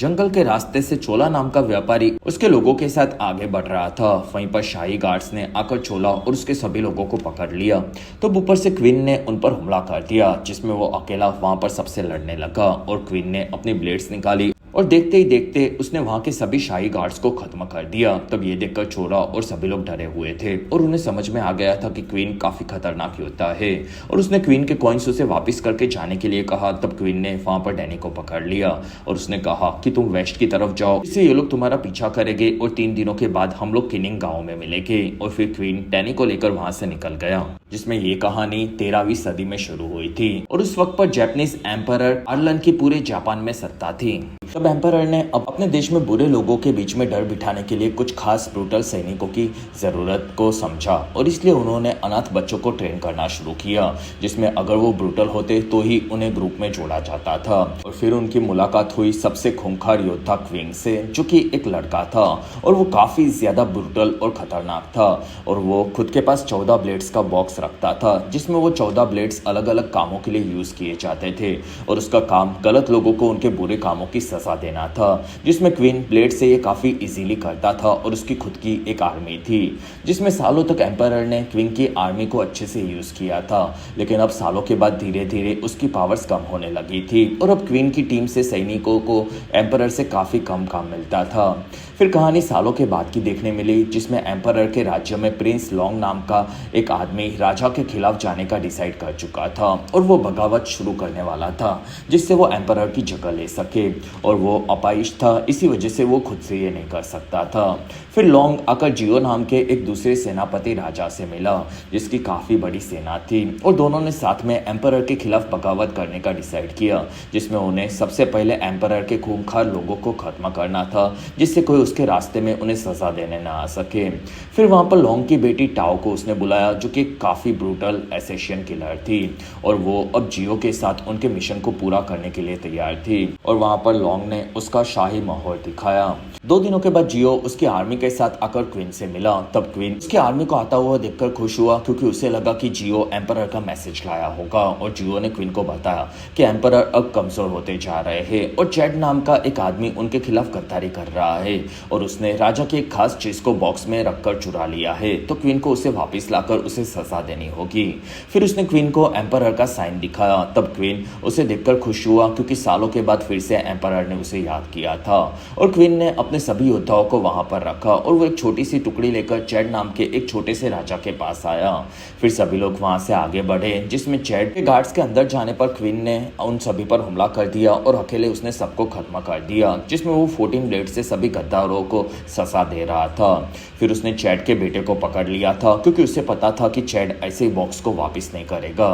जंगल के रास्ते से चोला नाम का व्यापारी उसके लोगों के साथ आगे बढ़ रहा था। वहीं पर शाही गार्ड्स ने आकर चोला और उसके सभी लोगों को पकड़ लिया। तो ऊपर से क्वीन ने उन पर हमला कर दिया, जिसमें वो अकेला वहां पर सबसे लड़ने लगा और क्वीन ने अपनी ब्लेड्स निकाली और देखते ही देखते उसने वहां के सभी शाही गार्ड्स को खत्म कर दिया। तब ये देखकर चोला और सभी लोग डरे हुए थे और उन्हें समझ में आ गया था कि क्वीन काफी खतरनाक होता है और उसने क्वीन के कॉइन्स उसे वापस करके जाने के लिए कहा। तब क्वीन ने वहां पर डैनी को पकड़ लिया और उसने कहा कि तुम वेस्ट की तरफ जाओ, इससे ये लोग तुम्हारा पीछा करेंगे और 3 दिनों के बाद हम लोग किनिंग गाँव में मिलेंगे। और फिर क्वीन डैनी को लेकर वहां से निकल गया, जिसमें ये कहानी 13वीं सदी में शुरू हुई थी और उस वक्त पर जापानीज एम्परर अर्लन की पूरे जापान में सत्ता थी। तब एम्परर ने अब अपने देश में बुरे लोगों के बीच में डर बिठाने के लिए कुछ खास ब्रूटल सैनिकों की जरूरत को समझा और इसलिए उन्होंने अनाथ बच्चों को ट्रेन करना शुरू किया, जिसमें अगर वो ब्रूटल होते तो ही उन्हें ग्रुप में जोड़ा जाता था। और फिर उनकी मुलाकात हुई सबसे खूंखार योद्धा क्वीन से, जो कि एक लड़का था और वो काफी ज्यादा ब्रूटल और खतरनाक था और वो खुद के पास 14 ब्लेड्स का बॉक्स रखता था, जिसमें वो 14 ब्लेड्स अलग अलग कामों के लिए यूज किए जाते थे और उसका काम गलत लोगों को उनके बुरे कामों की सजा देना था, जिसमें क्वीन ब्लेड से ये काफी इजीली करता था और उसकी खुद की एक आर्मी थी, जिसमें सालों तक एम्परर ने क्वीन की आर्मी को अच्छे से यूज किया था। लेकिन अब सालों के बाद धीरे धीरे उसकी पावर्स कम होने लगी थी और अब क्वीन की टीम से सैनिकों को एम्परर से काफी कम काम मिलता था। फिर कहानी सालों के बाद की देखने मिली, जिसमें एम्परर के राज्य में प्रिंस लॉन्ग नाम का एक आदमी राजा के खिलाफ जाने का डिसाइड कर चुका था और वो बगावत शुरू करने वाला था, जिससे वो एम्परर की जगह ले सके और वो अपाहिज था, इसी वजह से वो खुद से ये नहीं कर सकता था। फिर लॉन्ग आकर जियो नाम के एक दूसरे सेनापति राजा से मिला, जिसकी काफी बड़ी सेना थी और दोनों ने साथ में एम्परर के खिलाफ बगावत करने का डिसाइड किया, जिसमें उन्हें सबसे पहले एम्परर के खूंखार लोगों को खत्म करना था, जिससे कोई उसके रास्ते में उन्हें सजा देने ना आ सके। फिर वहां पर लॉन्ग की बेटी टाओ को उसने बुलाया, जो कि काफी ब्रूटल एसेशियन किलर थी और वो अब जियो के साथ उनके मिशन को पूरा करने के लिए तैयार थी। और वहां पर लॉन्ग ने उसका शाही माहौल दिखाया। 2 दिनों के बाद जियो उसकी आर्मी के साथ आकर क्वीन से मिला। तब क्वीन उसकी आर्मी को आता हुआ देखकर खुश हुआ, क्योंकि उसे लगा कि जियो एम्परर का मैसेज लाया होगा और जियो ने क्वीन को बताया कि एम्परर अब कमजोर होते जा रहे हैं और चैड नाम का एक आदमी उनके खिलाफ गद्दारी कर रहा है और उसने राजा की एक खास चीज को बॉक्स में रखकर चुरा लिया है, तो क्वीन को उसे वापस लाकर उसे सजा देनी होगी। फिर उसने क्वीन को एम्परर का साइन दिखाया। तब क्वीन उसे देखकर खुश हुआ, क्योंकि सालों के बाद फिर से एम्परर ने उसे याद किया था और क्वीन ने अपने सभी योद्धाओं को वहां पर रखा और वो एक छोटी सी टुकड़ी लेकर चैड नाम के एक छोटे से राजा के पास आया। फिर सभी लोग वहां से आगे बढ़े, जिसमें चैड के गार्ड्स के अंदर जाने पर क्वीन ने उन सभी पर हमला कर दिया और अकेले उसने सबको खत्म कर दिया, जिसमें वो 14 ब्लेड से सभी गद्दारों को सजा दे रहा था। फिर उसने चैड के बेटे को पकड़ लिया था, क्योंकि उसे पता था कि चैड ऐसे ही बॉक्स को वापस नहीं करेगा।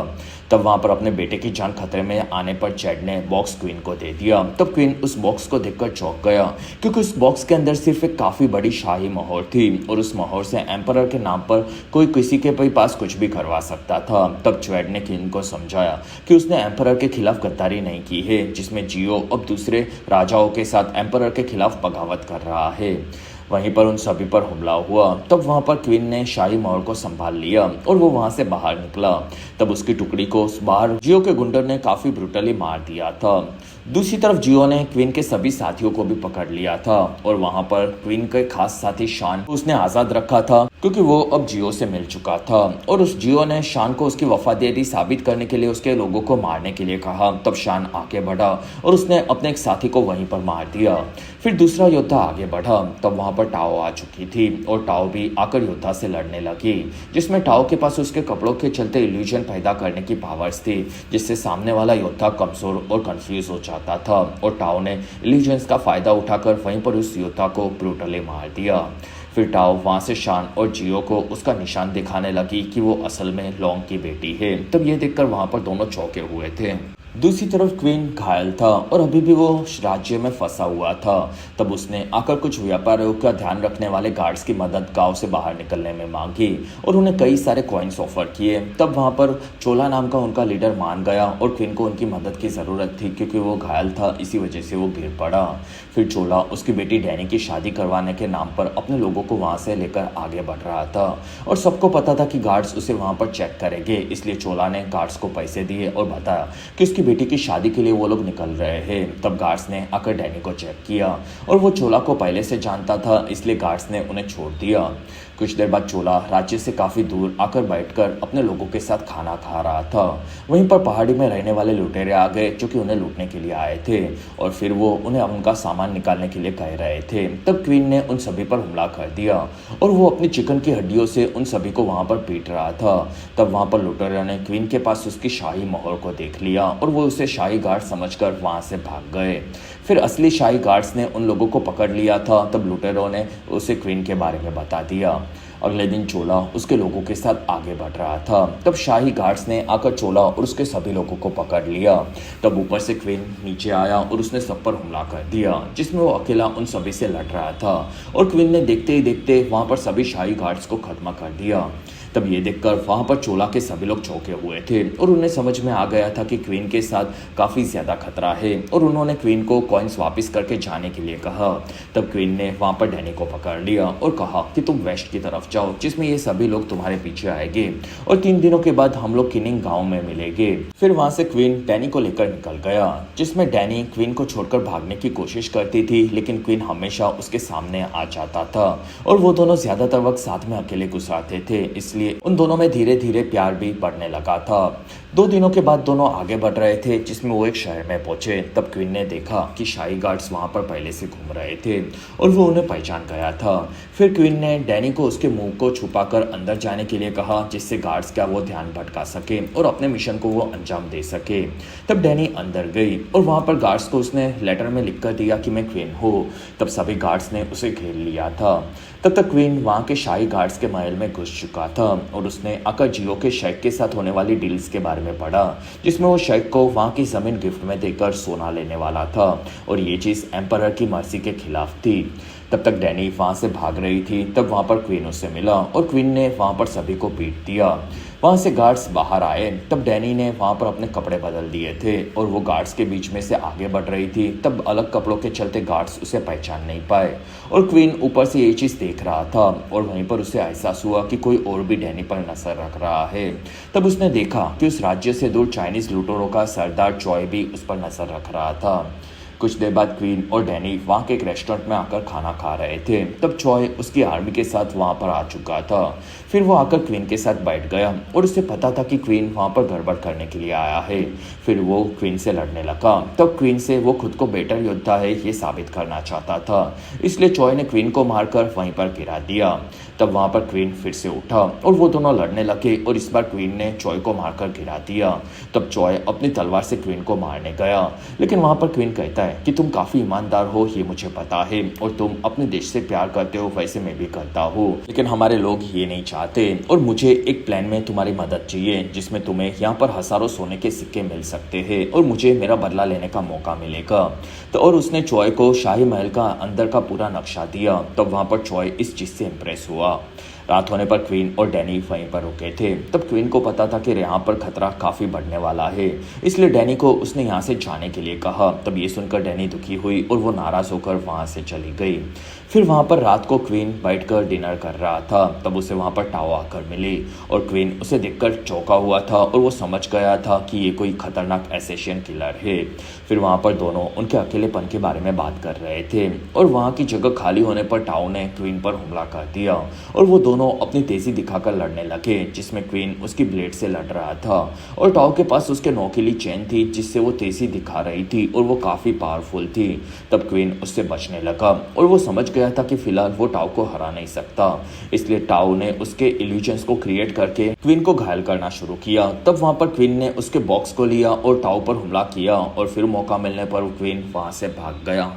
तब वहां पर अपने बेटे की जान खतरे में आने पर चैड ने बॉक्स क्वीन को दे दिया। तब क्वीन उस बॉक्स को देखकर चौंक गया, क्योंकि उस बॉक्स के अंदर सिर्फ एक काफी बड़ी शाही मोहर थी और उस मोहर से एम्परर के नाम पर कोई किसी के पास कुछ भी करवा सकता था। तब चैड ने क्वीन को समझाया कि उसने एम्परर के खिलाफ गद्दारी नहीं की है, जिसमें जियो अब दूसरे राजाओं के साथ एम्परर के खिलाफ बगावत कर रहा है। वहीं पर उन सभी पर हमला हुआ। तब वहां पर क्वीन ने शाही महल को संभाल लिया और वो वहां से बाहर निकला। तब उसकी टुकड़ी को बाहर जियो के गुंडर ने काफी ब्रूटली मार दिया था। दूसरी तरफ जियो ने क्वीन के सभी साथियों को भी पकड़ लिया था और वहां पर क्वीन के खास साथी शान को उसने आजाद रखा था, क्योंकि वो अब जियो से मिल चुका था और उस जियो ने शान को उसकी वफादारी साबित करने के लिए उसके लोगों को मारने के लिए कहा। तब शान आगे बढ़ा और उसने अपने एक साथी को वहीं पर मार दिया। फिर दूसरा योद्धा आगे बढ़ा। तब वहां पर टाओ आ चुकी थी और टाओ भी आकर योद्धा से लड़ने लगी, जिसमें टाओ के पास उसके कपड़ों के चलते इल्यूजन पैदा करने की पावर्स थी, जिससे सामने वाला योद्धा कमजोर और कंफ्यूज हो जाता था और टाओ ने इल्यूजन्स का फायदा उठाकर वहीं पर उस योद्धा को ब्रूटली मार दिया। फिर टाओ वहां से शान और जियो को उसका निशान दिखाने लगी कि वो असल में लॉन्ग की बेटी है। तब ये देखकर वहां पर दोनों चौंके हुए थे। दूसरी तरफ क्वीन घायल था और अभी भी वो राज्य में फंसा हुआ था। तब उसने आकर कुछ व्यापारियों का ध्यान रखने वाले गार्ड्स की मदद गांव से बाहर निकलने में मांगी और उन्हें कई सारे कॉइन्स ऑफर किए। तब वहां पर चोला नाम का उनका लीडर मान गया और क्वीन को उनकी मदद की जरूरत थी, क्योंकि वो घायल था, इसी वजह से वो गिर पड़ा। फिर चोला उसकी बेटी डैनी की शादी करवाने के नाम पर अपने लोगों को वहां से लेकर आगे बढ़ रहा था और सबको पता था कि गार्ड्स उसे वहां पर चेक करेंगे, इसलिए चोला ने गार्ड्स को पैसे दिए और बताया कि उसकी बेटी की शादी के लिए वो लोग निकल रहे हैं। तब गार्ड्स ने आकर डैनी को चेक किया और वो चोला को पहले से जानता था, इसलिए गार्ड्स ने उन्हें छोड़ दिया। कुछ देर बाद चोला राज्य से काफी दूर आकर बैठकर अपने लोगों के साथ खाना खा रहा था। वहीं पर पहाड़ी में रहने वाले लुटेरे आ गए जो कि उन्हें लूटने के लिए आए थे और फिर वो उन्हें उनका सामान निकालने के लिए कह रहे थे। तब क्वीन ने उन सभी पर हमला कर दिया और वो अपनी चिकन की हड्डियों से उन सभी को वहां पर पीट रहा था। तब वहां पर लुटेरों ने क्वीन के पास उसकी शाही मोहर को देख लिया और वो उसे शाही गार्ड समझकर वहां से भाग गए। फिर असली शाही गार्ड्स ने उन लोगों को पकड़ लिया था। तब लुटेरों ने उसे क्वीन के बारे में बता दिया। अगले दिन चोला उसके लोगों के साथ आगे बढ़ रहा था। तब शाही गार्ड्स ने आकर चोला और उसके सभी लोगों को पकड़ लिया। तब ऊपर से क्वीन नीचे आया और उसने सब पर हमला कर दिया, जिसमें वो अकेला उन सभी से लड़ रहा था और क्वीन ने देखते ही देखते वहां पर सभी शाही गार्ड्स को खत्म कर दिया। तब ये देखकर वहां पर चोला के सभी लोग चौंके हुए थे और उन्हें समझ में आ गया था कि क्वीन के साथ काफी ज्यादा खतरा है और उन्होंने क्वीन को कॉइन्स वापस करके जाने के लिए कहा। तब क्वीन ने वहां पर डैनी को पकड़ लिया और कहा कि तुम वेस्ट की तरफ जाओ, जिसमें ये सभी लोग तुम्हारे पीछे आएंगे और 3 दिनों के बाद हम लोग किनिंग गाँव में मिलेंगे। फिर वहां से क्वीन डैनी को लेकर निकल गया, जिसमें डैनी क्वीन को छोड़कर भागने की कोशिश करती थी, लेकिन क्वीन हमेशा उसके सामने आ जाता था और वो दोनों ज्यादातर वक्त साथ में अकेले गुजारते थे। इसलिए उन दोनों में धीरे धीरे प्यार भी बढ़ने लगा था। 2 दिनों के बाद दोनों आगे बढ़ रहे थे, जिसमें वो एक शहर में पहुंचे। तब क्वीन ने देखा कि शाही गार्ड्स वहां पर पहले से घूम रहे थे और वो उन्हें पहचान गया था। फिर क्वीन ने डैनी को उसके मुंह को छुपाकर अंदर जाने के लिए कहा, जिससे गार्ड्स का वो ध्यान भटका सके और अपने मिशन को वो अंजाम दे सके। तब डैनी अंदर गई और वहां पर गार्ड्स को उसने लेटर में लिखकर दिया कि मैं क्वीन हूँ। तब सभी गार्ड्स ने उसे घेर लिया था। तब तक क्वीन वहां के शाही गार्ड्स के महल में घुस चुका था और उसने आकर जियो के शेख के साथ होने वाली डील्स के बारे में पढ़ा, जिसमें वो शेख को वहां की जमीन गिफ्ट में देकर सोना लेने वाला था और ये चीज एम्परर की मर्जी के खिलाफ थी। तब तक डैनी वहां से भाग रही थी। तब वहां पर क्वीन उससे मिला और क्वीन ने वहां पर सभी को पीट दिया। वहां से गार्ड्स बाहर आए। तब डैनी ने वहां पर अपने कपड़े बदल दिए थे और वो गार्ड्स के बीच में से आगे बढ़ रही थी। तब अलग कपड़ों के चलते गार्ड्स उसे पहचान नहीं पाए और क्वीन ऊपर से ये चीज देख रहा था और वहीं पर उसे एहसास हुआ कि कोई और भी डैनी पर नजर रख रहा है। तब उसने देखा कि उस राज्य से दूर चाइनीज लुटेरों का सरदार चॉय भी उस पर नजर रख रहा था। कुछ देर बाद क्वीन और डैनी वहां के एक रेस्टोरेंट में आकर खाना खा रहे थे। तब चॉय उसकी आर्मी के साथ वहां पर आ चुका था। फिर वो आकर क्वीन के साथ बैठ गया और उसे पता था कि क्वीन वहां पर गड़बड़ करने के लिए आया है। फिर वो क्वीन से लड़ने लगा। तब क्वीन से वो खुद को बेटर योद्धा है ये साबित करना चाहता था, इसलिए चॉय ने क्वीन को मारकर वहीं पर गिरा दिया। तब वहां पर क्वीन फिर से उठा और वो दोनों लड़ने लगे और इस बार क्वीन ने चॉय को मारकर गिरा दिया। तब चॉय अपनी तलवार से क्वीन को मारने गया, लेकिन वहां पर क्वीन कहता है कि तुम काफी ईमानदार हो, ये मुझे पता है, और तुम अपने देश से प्यार करते हो, वैसे मैं भी करता हूँ, लेकिन हमारे लोग ये नहीं चाहते और मुझे एक प्लान में तुम्हारी मदद चाहिए, जिसमें तुम्हें यहाँ पर हजारों सोने के सिक्के मिल सकते हैं और मुझे मेरा बदला लेने का मौका मिलेगा। तो और उसने चॉय को शाही महल का अंदर का पूरा नक्शा दिया। तब वहां पर चॉय इस चीज से इम्प्रेस हुआ। रात होने पर क्वीन और डैनी वहीं पर रुके थे। तब क्वीन को पता था कि यहाँ पर खतरा काफी बढ़ने वाला है, इसलिए डैनी को उसने यहाँ से जाने के लिए कहा। तब ये सुनकर डैनी दुखी हुई और वो नाराज होकर वहां से चली गई। फिर वहां पर रात को क्वीन बैठकर डिनर कर रहा था। तब उसे वहां पर टाओ आकर मिली और क्वीन उसे देखकर चौंका हुआ था और वो समझ गया था कि ये कोई खतरनाक एसेशियन किलर है। फिर वहां पर दोनों उनके अकेलेपन के बारे में बात कर रहे थे और वहां की जगह खाली होने पर टाओ ने क्वीन पर हमला कर दिया और वो दोनों अपनी तेजी दिखाकर लड़ने लगे, जिसमें क्वीन उसकी ब्लेड से लड़ रहा था और टाओ के पास उसके नोकीली चेन थी जिससे वो तेजी दिखा रही थी और वो काफी पावरफुल थी। तब क्वीन उससे बचने लगा और वो समझ गया था कि फिलहाल वो टाओ को हरा नहीं सकता, इसलिए टाओ ने उसके इल्यूजन्स को क्रिएट करके क्वीन को घायल करना शुरू किया। तब वहां पर क्वीन ने उसके बॉक्स को लिया और टाओ पर हमला किया और फिर मौका मिलने पर क्वीन वहां से भाग गया।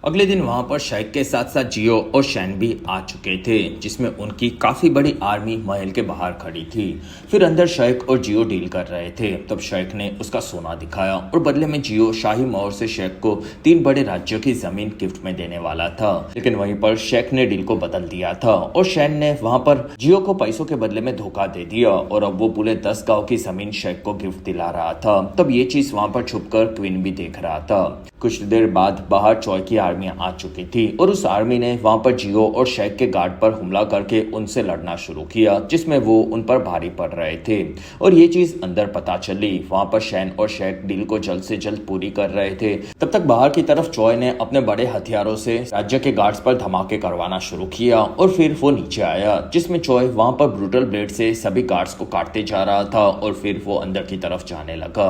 अगले दिन वहां पर शेख के साथ साथ जियो और शैन भी आ चुके थे, जिसमें उनकी काफी बड़ी आर्मी महल के बाहर खड़ी थी। फिर अंदर शेख और जियो डील कर रहे थे। तब शेख ने उसका सोना दिखाया और बदले में जियो शाही मोहर से शेख को 3 बड़े राज्यों की जमीन गिफ्ट में देने वाला था, लेकिन वहीं पर शेख ने डील को बदल दिया था और शैन ने वहां पर जियो को पैसों के बदले में धोखा दे दिया और अब वो पूरे 10 गाँव की जमीन शेख को गिफ्ट दिला रहा था। तब ये चीज वहां पर छुपकर क्वीन भी देख रहा था। कुछ देर बाद बाहर चॉय की आर्मी आ चुकी थी और उस आर्मी ने वहां पर जियो और शेक के गार्ड पर हमला करके उनसे लड़ना शुरू किया, जिसमें वो उन पर भारी पड़ रहे थे। और ये चीज अंदर पता चली। वहां पर शैन और शेक डील को जल्द से जल्द पूरी कर रहे थे। तब तक बाहर की तरफ चॉय ने अपने बड़े हथियारों से राज्य के गार्ड्स पर धमाके करवाना शुरू किया और फिर वो नीचे आया, जिसमें चॉय वहां पर ब्रूटल ब्लेड से सभी गार्ड्स को काटते जा रहा था और फिर वो अंदर की तरफ जाने लगा।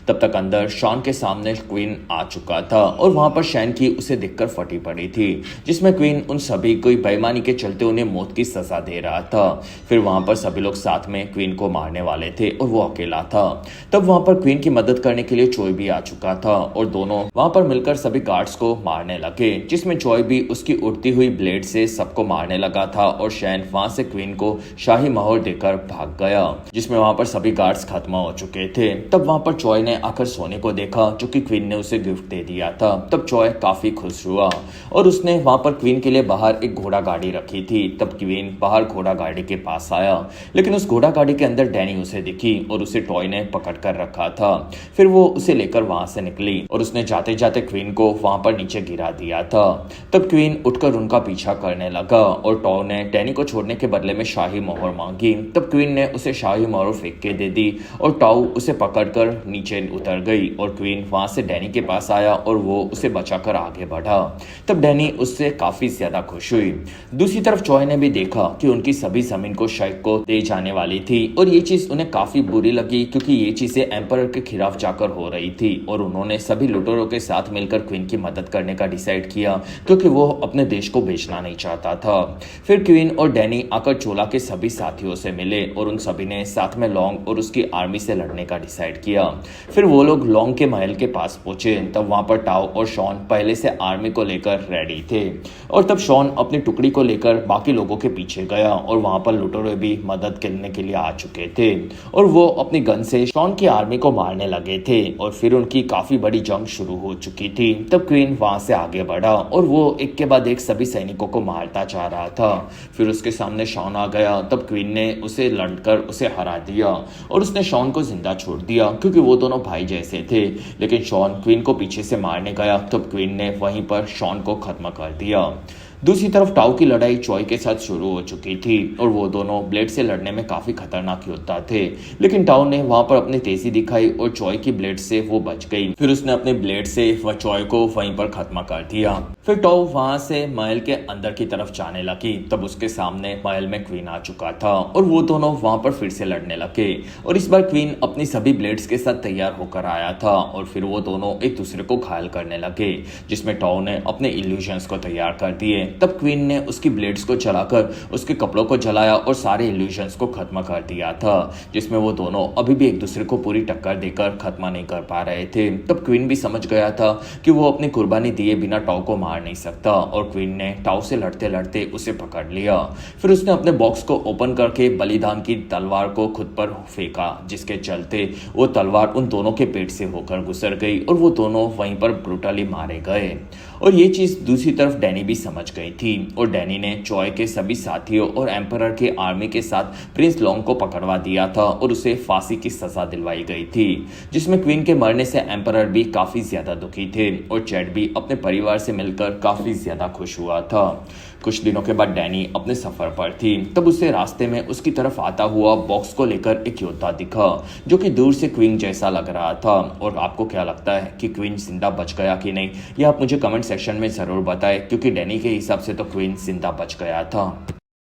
तब तक अंदर शॉन के सामने क्वीन आ चुका था और वहां पर शैन की उसे देखकर फटी पड़ी थी, जिसमें क्वीन उन सभी को बेईमानी के चलते उन्हें मौत की सजा दे रहा था। फिर वहां पर सभी लोग साथ में क्वीन को मारने वाले थे और वो अकेला था। तब वहां पर क्वीन की मदद करने के लिए चॉय भी आ चुका था और दोनों वहां पर मिलकर सभी गार्ड्स को मारने लगे, जिसमें चॉय भी उसकी उड़ती हुई ब्लेड से सबको मारने लगा था और शैन वहां से क्वीन को शाही मोहर देकर भाग गया, जिसमें वहां पर सभी गार्ड्स खत्म हो चुके थे। तब वहां पर चॉय ने आकर सोने को देखा, जो कि क्वीन ने उसे गिफ्ट दे दिया था। तब चॉय काफी खुश हुआ और उसने वहां पर क्वीन के लिए बाहर एक घोड़ा गाड़ी रखी थी। तब क्वीन बाहर घोड़ा गाड़ी के पास आया, लेकिन उस घोड़ा गाड़ी के अंदर डैनी उसे दिखी और उसे टॉय ने पकड़ कर रखा था। फिर वो उसे लेकर वहां से निकली और उसने जाते जाते क्वीन को वहां पर नीचे गिरा दिया था। तब क्वीन उठकर उनका पीछा करने लगा और टॉय ने डैनी को छोड़ने के बदले में शाही मोहर मांगी। तब क्वीन ने उसे शाही मोहर फेंक के दे दी और टाउ उसे पकड़कर नीचे उतर गई और क्वीन वहां से डैनी के पास आया और वो उसे बचाकर आगे बढ़ा। तब डैनी उससे काफी ज्यादा खुश हुई। दूसरी तरफ चॉय ने भी देखा कि उनकी सभी जमीन को शेक को दे जाने वाली थी और ये चीज उन्हें काफी बुरी लगी, क्योंकि ये चीजें एम्परर के खिलाफ जाकर हो रही थी और उन्होंने सभी लुटेरों के साथ मिलकर क्वीन की मदद करने का डिसाइड किया, क्योंकि वो अपने देश को बेचना नहीं चाहता था। फिर क्वीन और डैनी आकर चोला के सभी साथियों से मिले और उन सभी ने साथ में लॉन्ग और उसकी आर्मी से लड़ने का डिसाइड किया। फिर वो लोग लॉन्ग के महल के पास पहुंचे। तब वहां पर टाओ और शॉन पहले से आर्मी को लेकर रेडी थे और तब शॉन अपनी टुकड़ी को लेकर बाकी लोगों के पीछे गया और वहां पर लुटेरे भी मदद करने के लिए आ चुके थे और वो अपनी गन से शॉन की आर्मी को मारने लगे थे और फिर उनकी काफी बड़ी जंग शुरू हो चुकी थी। तब क्वीन वहां से आगे बढ़ा और वो एक के बाद एक सभी सैनिकों को मारता जा रहा था। फिर उसके सामने शॉन आ गया। तब क्वीन ने उसे लड़कर उसे हरा दिया और उसने शॉन को जिंदा छोड़ दिया, क्योंकि वो दोनों भाई जैसे थे। लेकिन शॉन क्वीन को पीछे से मारने गया। तब क्वीन ने वहीं पर शॉन को खत्म कर दिया। दूसरी तरफ टाउ की लड़ाई चॉय के साथ शुरू हो चुकी थी और वो दोनों ब्लेड से लड़ने में काफी खतरनाक योद्धा थे, लेकिन टाउ ने वहां पर अपनी तेजी दिखाई और चॉय की ब्लेड से वो बच गई। फिर उसने अपने ब्लेड से वह चॉय को वहीं पर खत्म कर दिया। फिर टाउ वहां से महल के अंदर की तरफ जाने लगी। तब उसके सामने महल में क्वीन आ चुका था और वो दोनों वहां पर फिर से लड़ने लगे और इस बार क्वीन अपनी सभी ब्लेड्स के साथ तैयार होकर आया था और फिर वो दोनों एक दूसरे को घायल करने लगे, जिसमें टाउ ने अपने इल्यूजन्स को तैयार कर दिए। तब क्वीन ने उसकी ब्लेड्स को चलाकर उसके कपड़ों को जलाया और सारे इल्यूजन्स को खत्म कर दिया था, जिसमें वो दोनों अभी भी एक दूसरे को पूरी टक्कर देकर खत्म नहीं कर पा रहे थे। तब क्वीन भी समझ गया था कि वो अपनी कुर्बानी दिए बिना टाउ को मार नहीं सकता और क्वीन ने टाउ से लड़ते लड़ते उसे पकड़ लिया। फिर उसने अपने बॉक्स को ओपन करके बलिदान की तलवार को खुद पर फेंका, जिसके चलते वो तलवार उन दोनों के पेट से होकर गुजर गई और वो दोनों वहीं पर ब्रूटली मारे गए। और ये चीज दूसरी तरफ डैनी भी समझ गई थी और डैनी ने चॉय के सभी साथियों और एम्परर के आर्मी के साथ प्रिंस लॉन्ग को पकड़वा दिया था और उसे फांसी की सजा दिलवाई गई थी, जिसमें क्वीन के मरने से एम्परर भी काफी ज्यादा दुखी थे और चैड भी अपने परिवार से मिलकर काफी ज्यादा खुश हुआ था। कुछ दिनों के बाद डैनी अपने सफर पर थी। तब उसे रास्ते में उसकी तरफ आता हुआ बॉक्स को लेकर एक योद्धा दिखा, जो कि दूर से क्वीन जैसा लग रहा था। और आपको क्या लगता है कि क्वीन जिंदा बच गया कि नहीं, ये आप मुझे कमेंट सेक्शन में जरूर बताएं, क्योंकि डैनी के हिसाब से तो क्वीन जिंदा बच गया था।